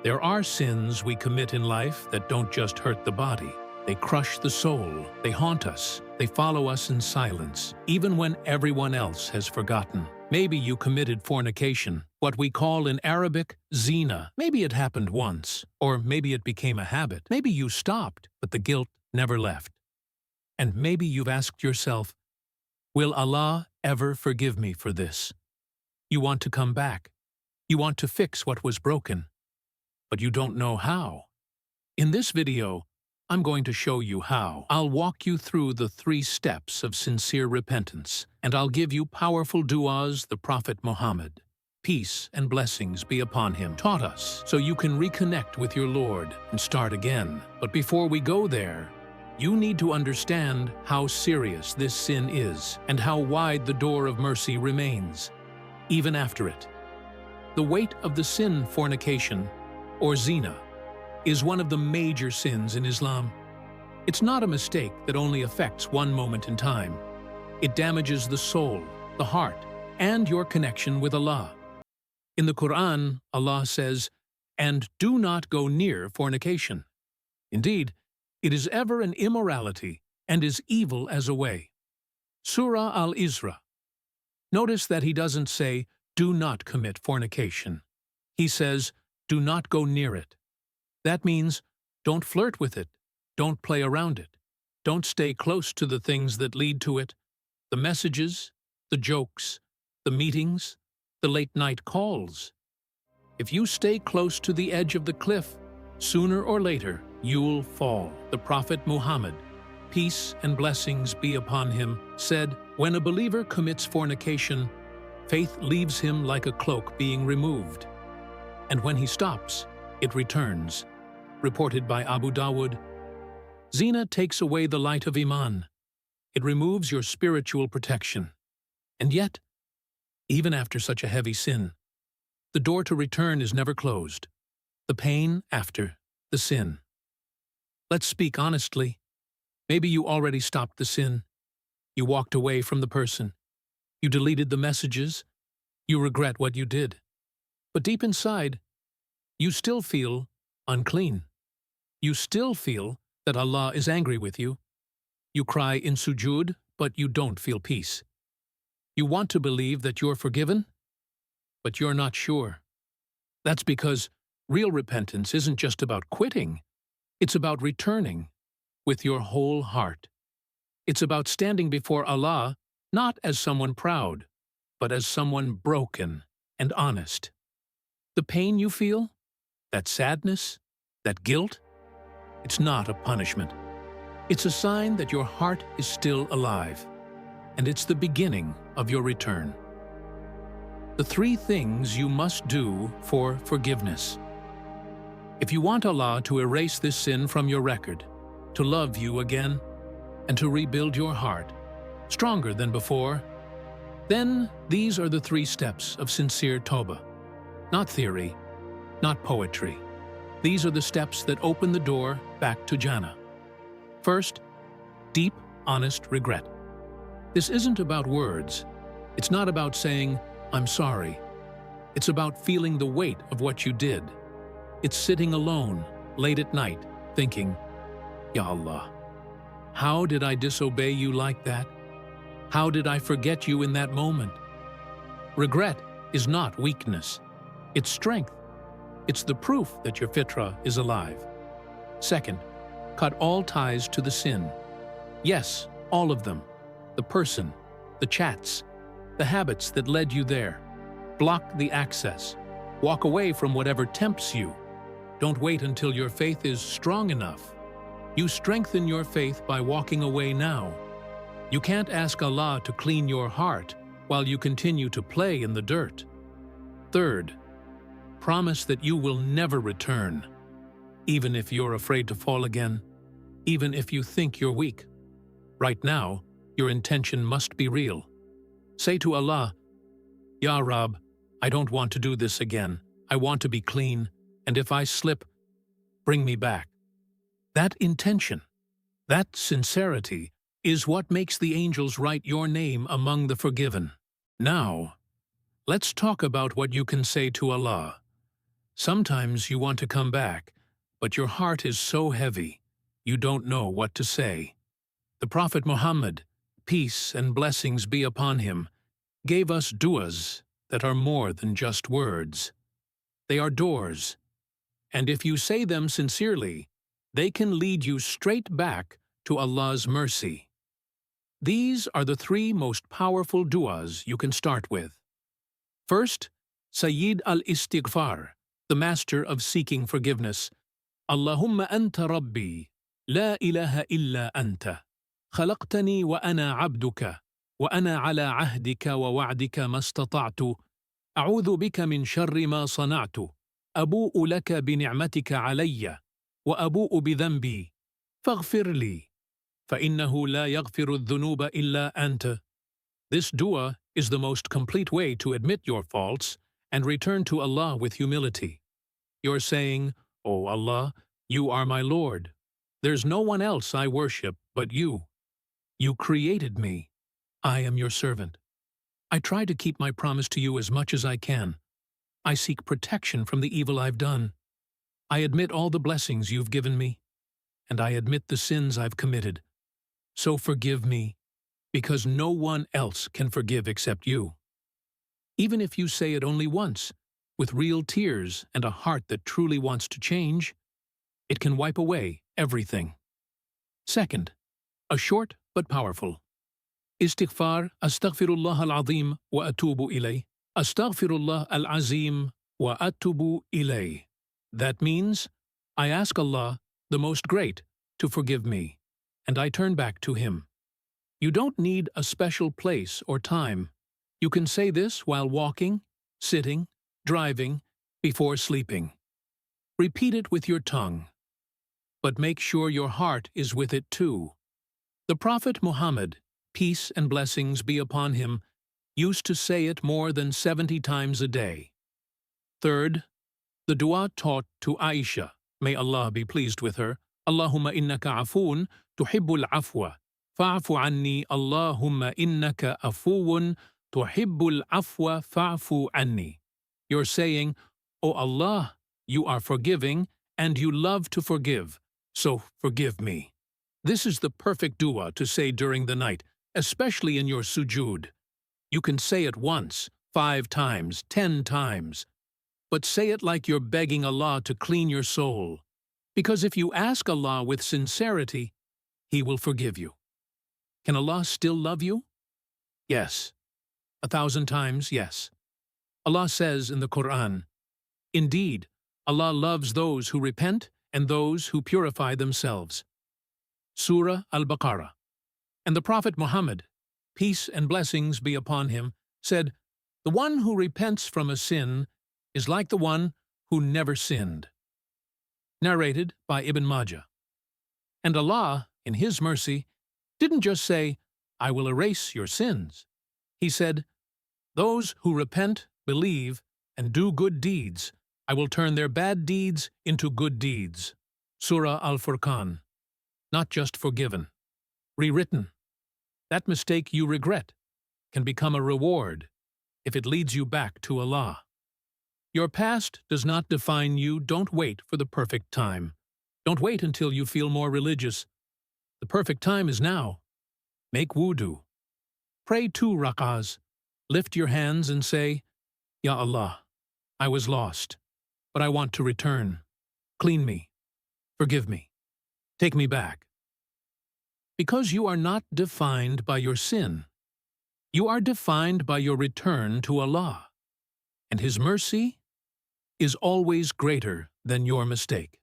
There are sins we commit in life that don't just hurt the body. They crush the soul, they haunt us, they follow us in silence, even when everyone else has forgotten. Maybe you committed fornication, what we call in Arabic, Zina. Maybe it happened once, or maybe it became a habit. Maybe you stopped, but the guilt never left. And maybe you've asked yourself, will Allah ever forgive me for this? You want to come back. You want to fix what was broken, but you don't know how. In this video, I'm going to show you how. I'll walk you through the 3 steps of sincere repentance, and I'll give you powerful du'as the Prophet Muhammad, peace and blessings be upon him, taught us, so you can reconnect with your Lord and start again. But before we go there, you need to understand how serious this sin is and how wide the door of mercy remains, even after it. The weight of the sin fornication, or zina, is one of the major sins in Islam. It's not a mistake that only affects one moment in time. It damages the soul, the heart, and your connection with Allah. In the Quran, Allah says, "And do not go near fornication." Indeed, it is ever an immorality and is evil as a way. Surah Al-Isra. Notice that he doesn't say, "Do not commit fornication." He says, "Do not go near it." That means, don't flirt with it, don't play around it, don't stay close to the things that lead to it, the messages, the jokes, the meetings, the late-night calls. If you stay close to the edge of the cliff, sooner or later, you'll fall. The Prophet Muhammad, peace and blessings be upon him, said, when a believer commits fornication, faith leaves him like a cloak being removed. And when he stops, it returns. Reported by Abu Dawud, Zina takes away the light of Iman. It removes your spiritual protection. And yet, even after such a heavy sin, the door to return is never closed. The pain after the sin. Let's speak honestly. Maybe you already stopped the sin. You walked away from the person. You deleted the messages. You regret what you did. But deep inside, you still feel unclean. You still feel that Allah is angry with you. You cry in sujood, but you don't feel peace. You want to believe that you're forgiven, but you're not sure. That's because real repentance isn't just about quitting. It's about returning with your whole heart. It's about standing before Allah, not as someone proud, but as someone broken and honest. The pain you feel, that sadness, that guilt, it's not a punishment. It's a sign that your heart is still alive, and it's the beginning of your return. The 3 things you must do for forgiveness. If you want Allah to erase this sin from your record, to love you again, and to rebuild your heart, stronger than before, then these are the 3 steps of sincere Tawbah. Not theory, not poetry. These are the steps that open the door back to Jannah. First, deep, honest regret. This isn't about words. It's not about saying, "I'm sorry." It's about feeling the weight of what you did. It's sitting alone, late at night, thinking, "Ya Allah, how did I disobey you like that? How did I forget you in that moment?" Regret is not weakness. It's strength. It's the proof that your fitrah is alive. Second, cut all ties to the sin. Yes, all of them. The person, the chats, the habits that led you there. Block the access. Walk away from whatever tempts you. Don't wait until your faith is strong enough. You strengthen your faith by walking away now. You can't ask Allah to clean your heart while you continue to play in the dirt. Third, promise that you will never return, even if you're afraid to fall again, even if you think you're weak. Right now, your intention must be real. Say to Allah, "Ya Rab, I don't want to do this again. I want to be clean, and if I slip, bring me back." That intention, that sincerity, is what makes the angels write your name among the forgiven. Now, let's talk about what you can say to Allah. Sometimes you want to come back, but your heart is so heavy, you don't know what to say. The Prophet Muhammad, peace and blessings be upon him, gave us du'as that are more than just words. They are doors, and if you say them sincerely, they can lead you straight back to Allah's mercy. These are the three most powerful du'as you can start with. First, Sayyid al-Istighfar, the master of seeking forgiveness. Allahumma anta rabbi, la ilaha illa anta. خلقتني وأنا عبدك وأنا على عهدك ووعدك ما استطعت أعوذ بك من شر ما صنعت أبوء لك بنعمتك علي وأبوء بذنبي فاغفر لي فإنه لا يغفر الذنوب إلا أنت. This dua is the most complete way to admit your faults and return to Allah with humility. You're saying, "O Allah, you are my Lord. There's no one else I worship but you. You created me. I am your servant. I try to keep my promise to you as much as I can. I seek protection from the evil I've done. I admit all the blessings you've given me, and I admit the sins I've committed. So forgive me, because no one else can forgive except you." Even if you say it only once, with real tears and a heart that truly wants to change, it can wipe away everything. Second, a short but powerful. Istighfar, astaghfirullah al-azim wa atubu ilayh. Astaghfirullah al-azim wa atubu ilayh. That means, I ask Allah, the Most Great, to forgive me, and I turn back to Him. You don't need a special place or time. You can say this while walking, sitting, driving, before sleeping. Repeat it with your tongue, but make sure your heart is with it too. The Prophet Muhammad, peace and blessings be upon him, used to say it more than 70 times a day. Third, the dua taught to Aisha, may Allah be pleased with her, Allahumma innaka afoon tuhibbul afwa, fa'fu anni, Allahumma innaka afoon tuhibbul afwa fa'fu anni. You're saying, "O Allah, you are forgiving and you love to forgive, so forgive me." This is the perfect dua to say during the night, especially in your sujood. You can say it once, 5 times, 10 times, but say it like you're begging Allah to clean your soul, because if you ask Allah with sincerity, He will forgive you. Can Allah still love you? Yes. 1,000 times, yes. Allah says in the Quran, "Indeed, Allah loves those who repent and those who purify themselves." Surah Al-Baqarah. And the Prophet Muhammad, peace and blessings be upon him, said, "The one who repents from a sin is like the one who never sinned." Narrated by Ibn Majah. And Allah, in His mercy, didn't just say, "I will erase your sins." He said, "Those who repent, believe, and do good deeds, I will turn their bad deeds into good deeds." Surah Al-Furqan. Not just forgiven, rewritten. That mistake you regret can become a reward if it leads you back to Allah. Your past does not define you. Don't wait for the perfect time. Don't wait until you feel more religious. The perfect time is now. Make wudu. Pray 2 rak'ahs. Lift your hands and say, "Ya Allah, I was lost, but I want to return. Clean me. Forgive me. Take me back." Because you are not defined by your sin. You are defined by your return to Allah, and His mercy is always greater than your mistake.